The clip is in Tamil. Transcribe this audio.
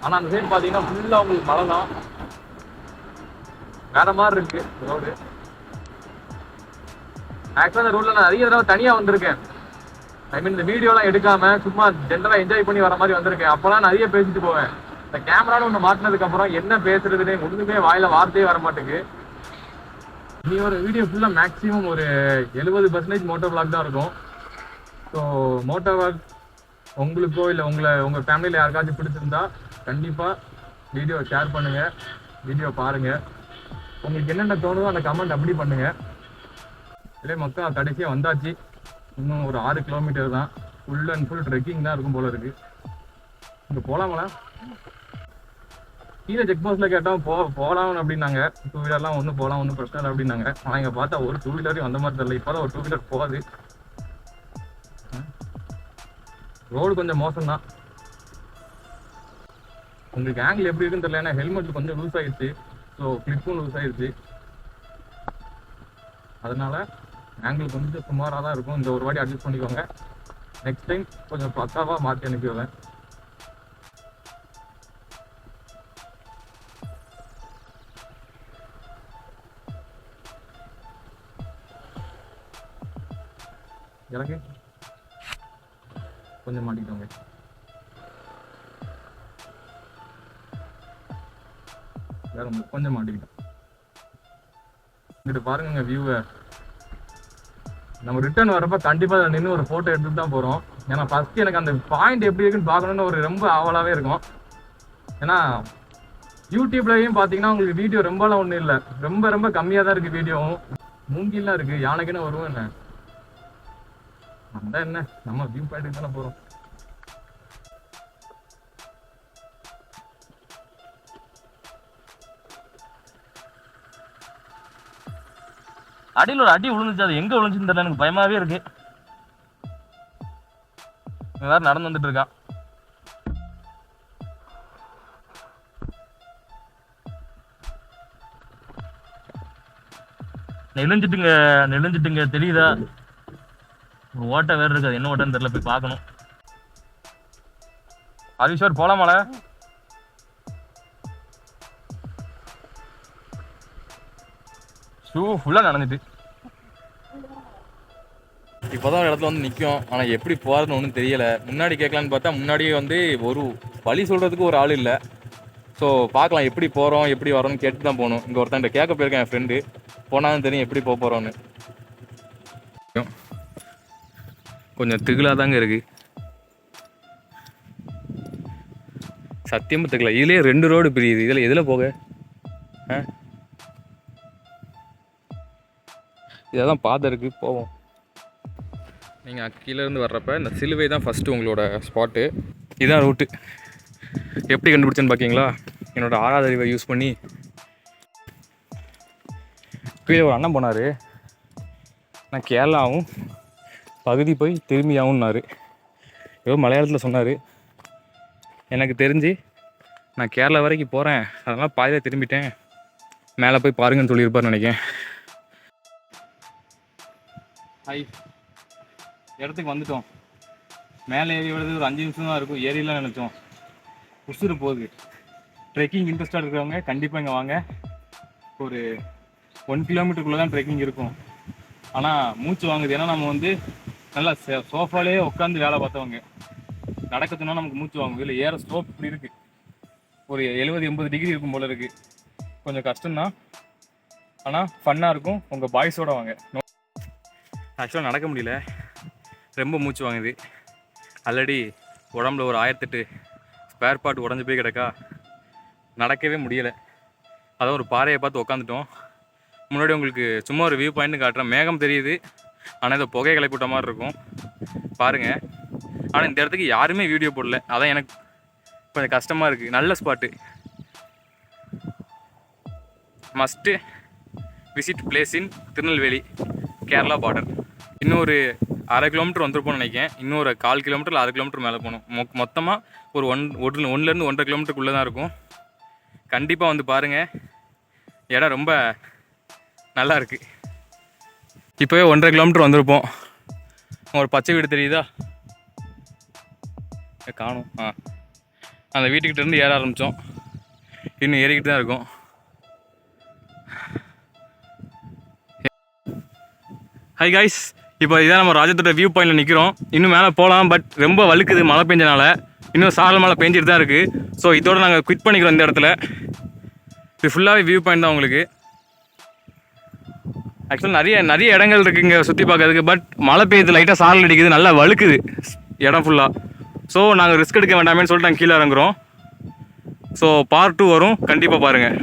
ஆனால் அந்த சைடு பார்த்தீங்கன்னா ஃபுல்லாக உங்களுக்கு மழை தான். வேற மாதிரி இருக்கு ரோடு. ஆக்சுவலாக அந்த ரோட்ல நான் நிறைய தடவை தனியாக வந்திருக்கேன். ஐ மீன் இந்த வீடியோலாம் எடுக்காம சும்மா ஜென்ரலாக என்ஜாய் பண்ணி வர மாதிரி வந்திருக்கேன். அப்போலாம் நிறைய பேசிட்டு போவேன். இந்த கேமரான்னு ஒன்று மாட்டினதுக்கு அப்புறம் என்ன பேசுறதுன்னு ஒன்றுமே வாயில வார்த்தையே வர மாட்டேங்குது. நீ ஒரு வீடியோ ஃபுல்லாக மேக்ஸிமம் ஒரு 70% மோட்டோ விளாக் தான் இருக்கும். ஸோ மோட்டோ விளாக் உங்களுக்கோ இல்லை உங்கள் ஃபேமிலியில் யாருக்காச்சும் பிடிச்சிருந்தா கண்டிப்பாக வீடியோ ஷேர் பண்ணுங்கள், வீடியோ பாருங்கள். உங்களுக்கு என்னென்ன தோணுதோ அந்த கமெண்ட் அப்படி பண்ணுங்கள். இதே மக்கள் கடைசியாக வந்தாச்சு. இன்னும் ஒரு 6 கிலோமீட்டர் தான். ஃபுல் அண்ட் ஃபுல் ட்ரெக்கிங் தான் இருக்கும் போல இருக்கு. இங்கே போகலாங்களா? கீழே செக் போஸ்ட்டில் கேட்டால் போகலாம் அப்படின்னாங்க. 2 வீலர்லாம் ஒன்றும் போகலாம், ஒன்றும் பிரச்சனை இல்லை அப்படின்னாங்க. ஆனால் இங்கே பார்த்தா ஒரு 2 வீலரையும் வந்த மாதிரி தெரியல. இப்போ தான் ஒரு 2 வீலர் போகாது. ரோடு கொஞ்சம் மோசம்தான். உங்களுக்கு ஆங்கிள் எப்படி இருக்குன்னு தெரியல. ஏன்னா ஹெல்மெட் கொஞ்சம் லூஸ் ஆயிடுச்சு. ஸோ கிளிப்பும் லூஸ் ஆயிடுச்சு. அதனால ஆங்கிள் கொஞ்சம் சுமாராக தான் இருக்கும். இந்த ஒரு வாட்டி அட்ஜஸ்ட் பண்ணிக்கோங்க. நெக்ஸ்ட் டைம் கொஞ்சம் பக்காவாக மாற்றி அனுப்பிடுவேன். எனக்கு கொஞ்சம் மாட்டிக்கிட்டோங்க. வேற கொஞ்சம் மாட்டிக்கிட்டோம். இங்கிட்டு பாருங்க வியூவை. நம்ம ரிட்டர்ன் வரப்ப கண்டிப்பாக நின்று ஒரு ஃபோட்டோ எடுத்துட்டு தான் போகிறோம். ஏன்னா ஃபர்ஸ்ட் எனக்கு அந்த பாயிண்ட் எப்படி இருக்குன்னு பார்க்கணுன்னு ஒரு ரொம்ப ஆவலாகவே இருக்கும். ஏன்னா யூடியூப்லையும் பார்த்தீங்கன்னா உங்களுக்கு வீடியோ ரொம்பலாம் ஒன்றும் இல்லை, ரொம்ப ரொம்ப கம்மியாக தான் இருக்குது வீடியோவும். மூங்கிலாம் இருக்குது. யானைக்குன்னு வருவோம் என்ன அந்த என்ன நம்ம வியூ பாயிண்ட்டுக்கு தானே போகிறோம். அடியில் ஒரு அடி விழுந்துச்சு. அது எங்க விழுந்துச்சுன்னு தெரியல. எனக்கு பயமாவே இருக்கு. வேற நடந்து வந்துட்டு இருக்கான். நெளிஞ்சிட்டுங்க தெரியுதா? ஒரு ஓட்டை வேற இருக்கு. அது என்ன ஓட்டன்னு தெரியல. போய் பார்க்கணும். ஹரிஷோர் போலாமால? ஷூ ஃபுல்லாக நனைஞ்சிட்டு இப்போதான் ஒரு இடத்துல வந்து நிற்கும். ஆனால் எப்படி போகிறதுன்னு ஒன்றும் தெரியலை. முன்னாடி கேட்கலான்னு பார்த்தா முன்னாடியே வந்து ஒரு வழி சொல்கிறதுக்கு ஒரு ஆள் இல்லை. ஸோ பார்க்கலாம் எப்படி போகிறோம் எப்படி வரோன்னு கேட்டு தான் போகணும். இங்கே ஒருத்தன் கேட்க போயிருக்கேன் என் ஃப்ரெண்டு. போனாலும் தெரியும் எப்படி போக போகிறோன்னு. கொஞ்சம் திகிலாக தாங்க இருக்குது. சத்தியமாக திகல. இதுலேயே 2 ரோடு பிரியுது. இதில் எதில் போக? இதான் பாதை இருக்குது, போவோம். நீங்கள் கீழேருந்து வர்றப்ப இந்த சிலுவை தான் ஃபஸ்ட்டு உங்களோட ஸ்பாட்டு. இதுதான் ரூட்டு. எப்படி கண்டுபிடிச்சேன்னு பார்க்கிங்களா? என்னோடய 6வது அறிவை யூஸ் பண்ணி கீழே ஒரு அண்ணன் போனார். நான் கேரளாவும் பகுதி போய் திரும்பியாகும்னாரு. ஏதோ மலையாளத்தில் சொன்னார். எனக்கு தெரிஞ்சு நான் கேரளா வரைக்கும் போகிறேன், அதனால் பாதியில் திரும்பிட்டேன், மேலே போய் பாருங்கன்னு சொல்லியிருப்பார்னு நினைக்கிறேன். ஹாய், இடத்துக்கு வந்துட்டோம். மேலே ஏறி விடுறது ஒரு 5 நிமிஷம் தான் இருக்கும். ஏரியெல்லாம் நினச்சோம். உசுறு போகுது. ட்ரெக்கிங் இன்ட்ரெஸ்டாக இருக்கிறவங்க கண்டிப்பாக இங்கே வாங்க. ஒரு 1 கிலோமீட்டருக்குள்ளே தான் ட்ரெக்கிங் இருக்கும். ஆனால் மூச்சு வாங்குது. ஏன்னா நம்ம வந்து நல்லா சோஃபாலே உட்காந்து வேலை பார்த்தவங்க. நடக்கத்துனா நமக்கு மூச்சு வாங்குது. இல்லை ஏற ஸ்லோப் இப்படி இருக்குது. ஒரு 70-80 டிகிரி இருக்கும் போல இருக்குது. கொஞ்சம் கஷ்டம்தான், ஆனால் ஃபன்னாக இருக்கும். உங்கள் பாய்ஸோட வாங்க. ஆக்சுவலாக நடக்க முடியல, ரொம்ப மூச்சு வாங்குது. ஆல்ரெடி உடம்புல ஒரு 1008 ஸ்பேர் பார்ட் உடஞ்சி போய் கிடக்கா. நடக்கவே முடியலை. அதான் ஒரு பாறையை பார்த்து உக்காந்துட்டோம். முன்னாடி உங்களுக்கு சும்மா ஒரு வியூ பாயிண்ட்டு காட்டுறேன். மேகம் தெரியுது, ஆனால் இதை புகை கிளப்பிவிட்ட மாதிரி இருக்கும் பாருங்கள். ஆனால் இந்த இடத்துக்கு யாருமே வீடியோ போடல. அதான் எனக்கு கொஞ்சம் கஷ்டமாக இருக்குது. நல்ல ஸ்பாட்டு, மஸ்ட்டு விசிட் பிளேஸ் இன் திருநெல்வேலி, கேரளா பார்டர். இன்னொரு 1/2 கிலோமீட்டர் வந்துருப்போம்னு நினைக்கிறேன். இன்னொரு 1/4 கிலோமீட்டர் 6 கிலோமீட்டர் மேலே போகணும். மொத்தமாக ஒரு 1-1.5 கிலோமீட்டருக்குள்ளே தான் இருக்கும். கண்டிப்பாக வந்து பாருங்கள். இடம் ரொம்ப நல்லா இருக்குது. இப்போவே 1.5 கிலோமீட்டர் வந்திருப்போம். ஒரு பச்சை வீடு தெரியுதா? காணும். அந்த வீட்டுக்கிட்ட இருந்து ஏற ஆரம்பித்தோம். இன்னும் ஏறிக்கிட்டு தான் இருக்கும். ஹை காய்ஸ், இப்போ இதான் நம்ம ராஜத்தோட வியூ பாயிண்டில் நிற்கிறோம். இன்னும் மேலே போகலாம், பட் ரொம்ப வழுக்குது மழை பெஞ்சனால. இன்னும் சாரல் மழை பெஞ்சிட்டு தான் இருக்குது. ஸோ இதோட நாங்கள் குவிட் பண்ணிக்கிறோம் இந்த இடத்துல. இது ஃபுல்லாகவே வியூ பாயிண்ட் தான் உங்களுக்கு. ஆக்சுவலாக நிறைய இடங்கள் இருக்குது இங்கே சுற்றி பார்க்கறதுக்கு. பட் மழை பெய்யுது, லைட்டாக சாரல் அடிக்குது, நல்லா வழுக்குது இடம் ஃபுல்லாக. ஸோ நாங்கள் ரிஸ்க் எடுக்க வேண்டாமேன்னு சொல்லிட்டு நாங்கள் கீழே இறங்குறோம். ஸோ பார்ட் 2 வரும், கண்டிப்பாக பாருங்கள்.